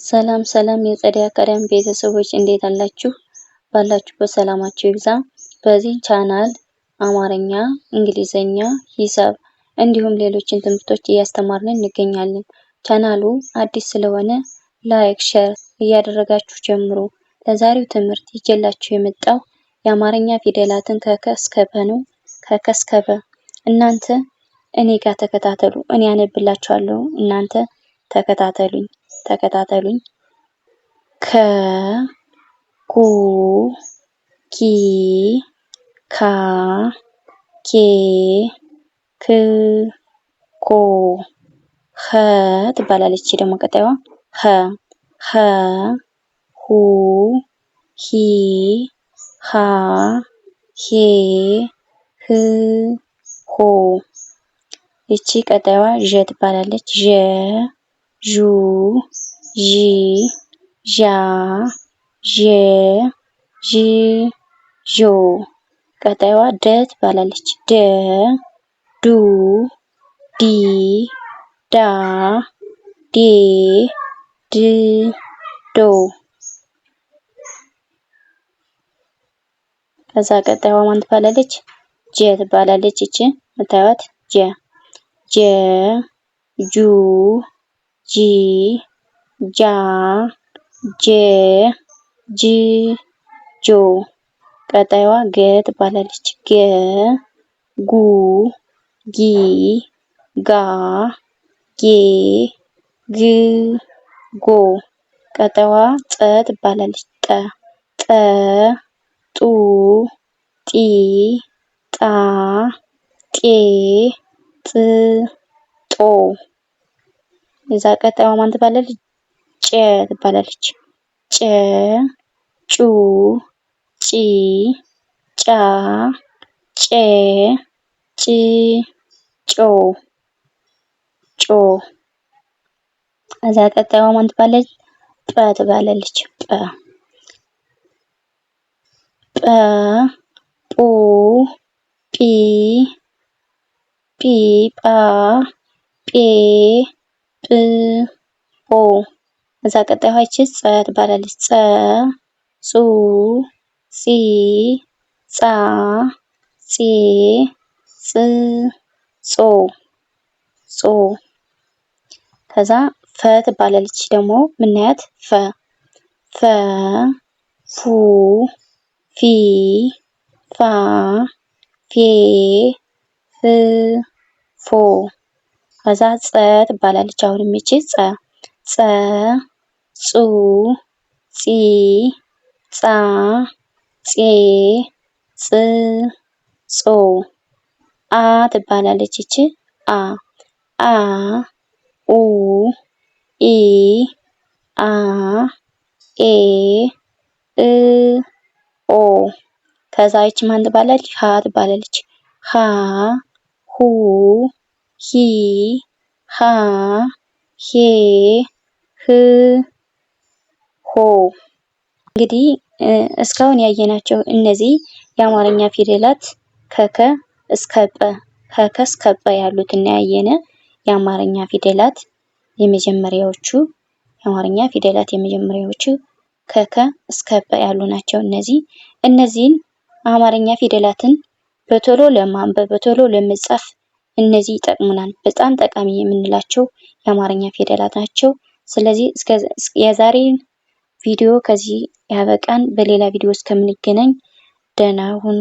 ሰላም ሰላም የጸደይ አካዳሚ ቤተሰቦች እንዴት አላችሁ? ባላችሁበት ሰላማችሁ ይብዛ። በዚህ ቻናል አማርኛ፣ እንግሊዘኛ፣ ሂሳብ እንዲሁም ሌሎችን ትምህርቶች እያስተማርን እንገኛለን። ቻናሉ አዲስ ስለሆነ ላይክ፣ ሼር እያደረጋችሁ ጀምሩ። ለዛሬው ትምህርት ይዤላችሁ የመጣው የአማርኛ ፊደላትን ከከ እስከ ፐ ነው። ከከ እስከ ፐ እናንተ እኔ ጋር ተከታተሉ። እኔ አነብላችኋለሁ፣ እናንተ ተከታተሉኝ። ከ ኩ ኪ ካ ኬ ክ ኮ ኸ ትባላለች። ደግሞ ቀጣይዋ ኸ ሁ ሂ ሃ ሄ ህ ሆ። እቺ ቀጣይዋ ዠ ትባላለች። ዠ ዡ ዢ ዣ ዤ ዢ ዦ። ቀጣይዋ ደ ትባላለች። ደ ዱ ዲ ዳ ዴ ድ ዶ። ከዛ ቀጣይዋ ማን ትባላለች? ጀ ትባላለች። እቺ የምታዩት ጀ ጀ ጁ ጂ ጃ ጄ ጂ ጆ። ቀጣይዋ ገ ትባላለች። ገ ጉ ጊ ጋ ጌ ግ ጎ። ቀጣይዋ ጸ ትባላለች። ጠ ጡ ጢ ጣ ጤ ጥ ጦ። እዛ ቀጣይዋ ማን ትባላለች? ጨ ትባላለች። ጨ ጩ ጪ ጫ ጬ ጭ ጮ ጮ። እዛ ቀጣይዋ ማን ትባላለች? ጰ ትባላለች። ጰ ጰ ጱ ጲ ጲ ጳ ጴ ጵ ጶ። እዛ ቀጣይዋ ይቺ ጸ ትባላለች። ጸ ጹ ጺ ጻ ጼ ጽ ጾ ጾ። ከዛ ፈ ትባላለች። ደግሞ ምናያት ፈ ፉ ፊ ፋ ፌ ፍ ፎ። ከዛ ጸ ትባላለች። አሁንም ይቺ ጸ ጹ ጺ ጻ ጼ ጽ ጾ። አ ትባላለች። ይቺ አ ኡ ኢ አ ኤ እ ኦ። ከዛ ይቺ ማን ትባላለች? ሀ ትባላለች። ሀ ሁ ሂ ሃ ሄ ህ ሆ። እንግዲህ እስካሁን ያየናቸው እነዚህ የአማርኛ ፊደላት ከከ እስከ ጰ ያሉትን ያየነ የአማርኛ ፊደላት የመጀመሪያዎቹ ከከ እስከ ጰ ያሉ ናቸው። እነዚህን አማርኛ ፊደላትን በቶሎ ለማንበብ በቶሎ ለመጻፍ እነዚህ ይጠቅሙናል። በጣም ጠቃሚ የምንላቸው የአማርኛ ፊደላት ናቸው። ስለዚህ የዛሬን ቪዲዮ ከዚህ ያበቃን። በሌላ ቪዲዮ እስከምንገናኝ ደህና ሁኑ።